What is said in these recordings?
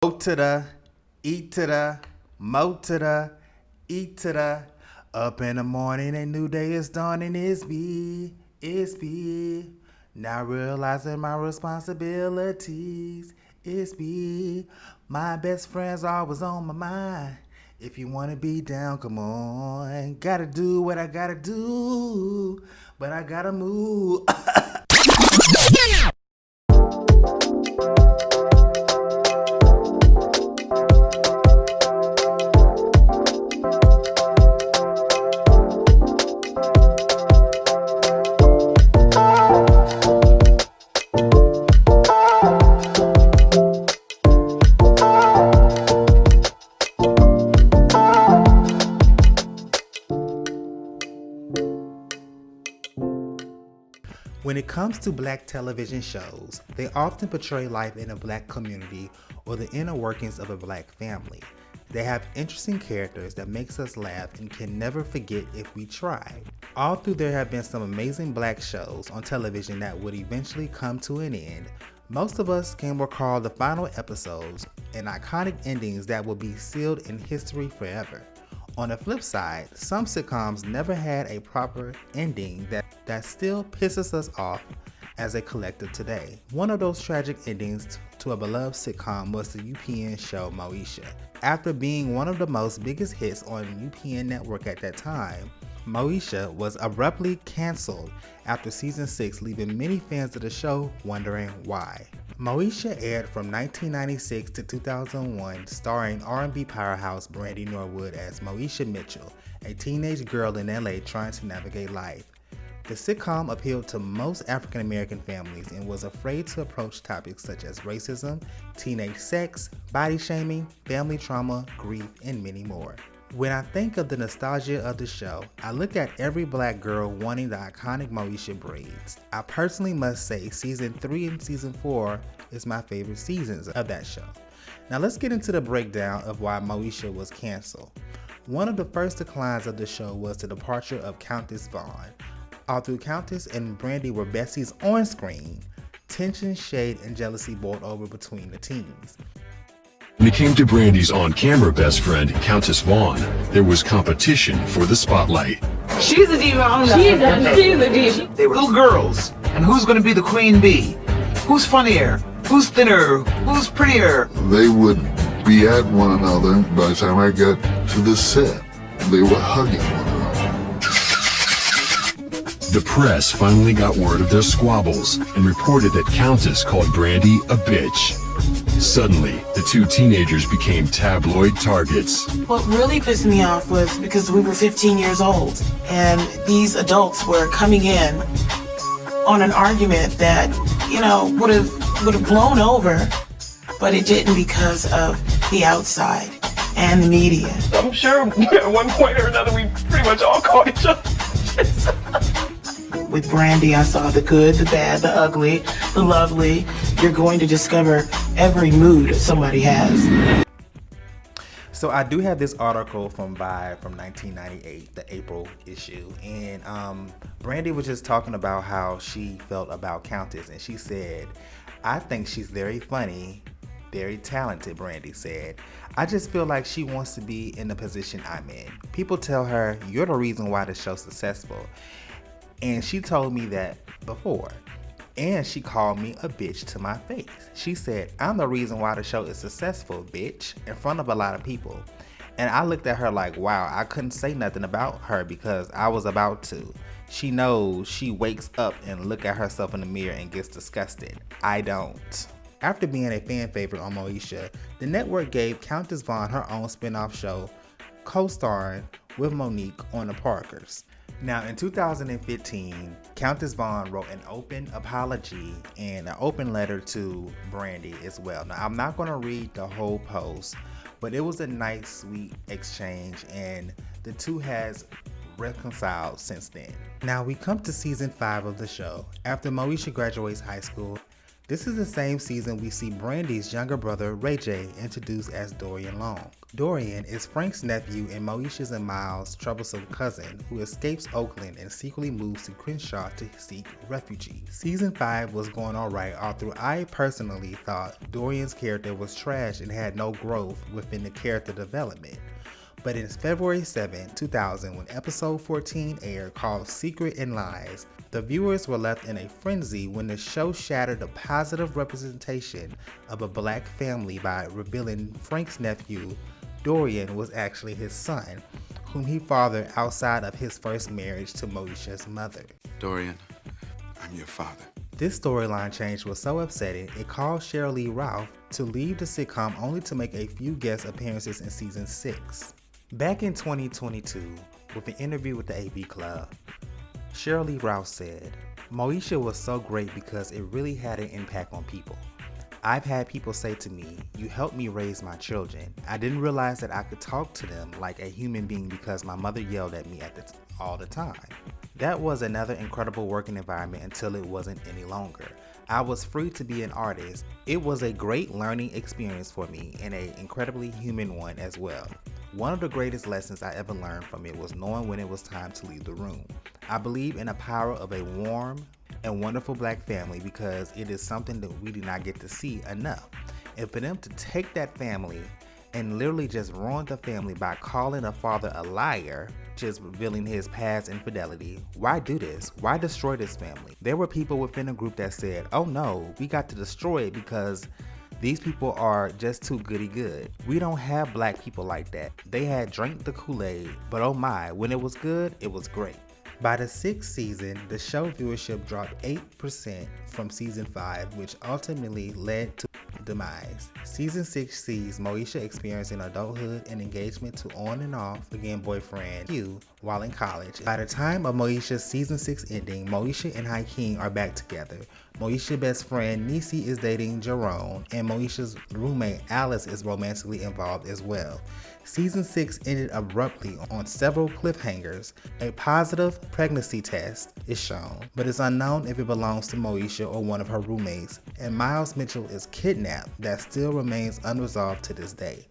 O to the, E to the, Mo to the, E to the. Up in the morning, a new day is dawning. It's me. Now realizing my responsibilities. It's me. My best friends always on my mind. If you wanna be down, come on. Gotta do what I gotta do, but I gotta move. When it comes to black television shows, they often portray life in a black community or the inner workings of a black family. They have interesting characters that makes us laugh and can never forget if we try. All through there have been some amazing black shows on television that would eventually come to an end. Most of us can recall the final episodes and iconic endings that will be sealed in history forever. On the flip side, some sitcoms never had a proper ending that still pisses us off as a collective today. One of those tragic endings to a beloved sitcom was the UPN show Moesha. After being one of the most biggest hits on UPN network at that time, Moesha was abruptly canceled after season 6, leaving many fans of the show wondering why. Moesha aired from 1996 to 2001, starring R&B powerhouse Brandy Norwood as Moesha Mitchell, a teenage girl in LA trying to navigate life. The sitcom appealed to most African American families and was afraid to approach topics such as racism, teenage sex, body shaming, family trauma, grief, and many more. When I think of the nostalgia of the show, I look at every black girl wanting the iconic Moesha braids. I personally must say season 3 and season 4 is my favorite seasons of that show. Now let's get into the breakdown of why Moesha was canceled. One of the first declines of the show was the departure of Countess Vaughn. Although Countess and Brandy were besties on screen, tension, shade, and jealousy boiled over between the teams. When it came to Brandy's on-camera best friend, Countess Vaughn, there was competition for the spotlight. She's a diva. She's a diva. They were little girls, and who's going to be the queen bee? Who's funnier? Who's thinner? Who's prettier? They would be at one another. By the time I got to the set, they were hugging one another. The press finally got word of their squabbles and reported that Countess called Brandy a bitch. Suddenly, the two teenagers became tabloid targets. What really pissed me off was because we were 15 years old and these adults were coming in on an argument that, would have blown over, but it didn't because of the outside and the media. I'm sure at one point or another we pretty much all called each other. With Brandy, I saw the good, the bad, the ugly, the lovely. You're going to discover every mood somebody has. So I do have this article from Vibe from 1998, the April issue, and Brandy was just talking about how she felt about Countess, and she said, "I think she's very funny, very talented," Brandy said. "I just feel like she wants to be in the position I'm in. People tell her, you're the reason why the show's successful. And she told me that before. And she called me a bitch to my face. She said, I'm the reason why the show is successful, bitch, in front of a lot of people." And I looked at her like, wow, I couldn't say nothing about her because I was about to. She knows she wakes up and look at herself in the mirror and gets disgusted. I don't. After being a fan favorite on Moesha, the network gave Countess Vaughn her own spin-off show, co-starring with Monique on The Parkers. Now, in 2015, Countess Vaughn wrote an open apology and an open letter to Brandy as well. Now, I'm not going to read the whole post, but it was a nice, sweet exchange, and the two has reconciled since then. Now, we come to season 5 of the show. After Moesha graduates high school, This is the same season we see Brandy's younger brother Ray J introduced as Dorian Long. Dorian is Frank's nephew and Moesha's and Miles' troublesome cousin who escapes Oakland and secretly moves to Crenshaw to seek refuge. Season 5 was going alright, although I personally thought Dorian's character was trash and had no growth within the character development. But in February 7, 2000, when episode 14 aired called Secret and Lies, the viewers were left in a frenzy when the show shattered the positive representation of a black family by revealing Frank's nephew, Dorian, was actually his son, whom he fathered outside of his first marriage to Moesha's mother. Dorian, I'm your father. This storyline change was so upsetting, it caused Sheryl Lee Ralph to leave the sitcom only to make a few guest appearances in season 6. Back in 2022, with an interview with the AV Club, Sheryl Lee Ralph said, "Moesha was so great because it really had an impact on people. I've had people say to me, 'You helped me raise my children.' I didn't realize that I could talk to them like a human being because my mother yelled at me all the time. That was another incredible working environment until it wasn't any longer. I was free to be an artist. It was a great learning experience for me and an incredibly human one as well. One of the greatest lessons I ever learned from it was knowing when it was time to leave the room. I believe in the power of a warm and wonderful black family because it is something that we do not get to see enough. And for them to take that family and literally just ruin the family by calling a father a liar, just revealing his past infidelity. Why do this? Why destroy this family?" There were people within the group that said, "Oh no, we got to destroy it because these people are just too goody good. We don't have black people like that. They had drank the Kool-Aid, but oh my, when it was good, it was great." By the 6th season, the show viewership dropped 8% from season 5, which ultimately led to demise. Season 6 sees Moesha experiencing adulthood and engagement to on and off again boyfriend Hugh while in college. By the time of Moesha's season 6 ending, Moesha and Hakeem are back together. Moesha's best friend Niecy is dating Jerome, and Moesha's roommate Alice is romantically involved as well. Season 6 ended abruptly on several cliffhangers. A positive pregnancy test is shown, but it's unknown if it belongs to Moesha or one of her roommates, and Miles Mitchell is kidnapped. That still remains unresolved to this day.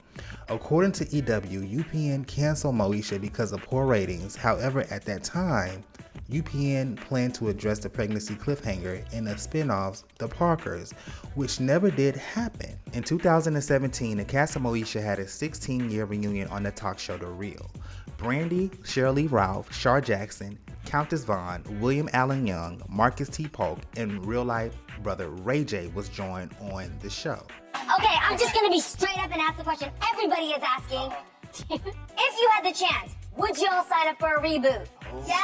According to EW, UPN canceled Moesha because of poor ratings. However, at that time, UPN planned to address the pregnancy cliffhanger in the spin-offs, The Parkers, which never did happen. In 2017, the cast of Moesha had a 16-year reunion on the talk show The Real. Brandy, Sheryl Lee Ralph, Shar Jackson, Countess Vaughn, William Allen Young, Marcus T. Polk, and real-life brother Ray J was joined on the show. Okay, I'm just gonna be straight up and ask the question everybody is asking. If you had the chance, would you all sign up for a reboot? Yeah.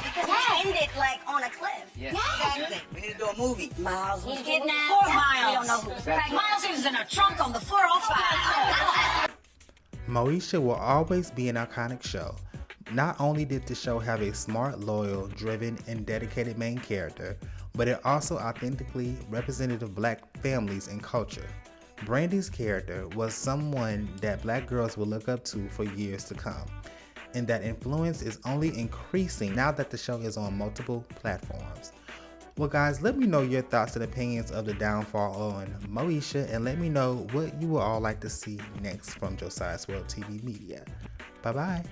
Because we ended like on a cliff. Yeah. We need to do a movie. Miles was kidnapped. Poor Miles. We don't know who's pregnant. Miles is in a trunk on the 405. Moesha will always be an iconic show. Not only did the show have a smart, loyal, driven, and dedicated main character, but it also authentically represented black families and culture. Brandy's character was someone that black girls will look up to for years to come, and that influence is only increasing now that the show is on multiple platforms. Well guys, let me know your thoughts and opinions of the downfall on Moesha, and let me know what you would all like to see next from Josiah's World TV Media. Bye bye.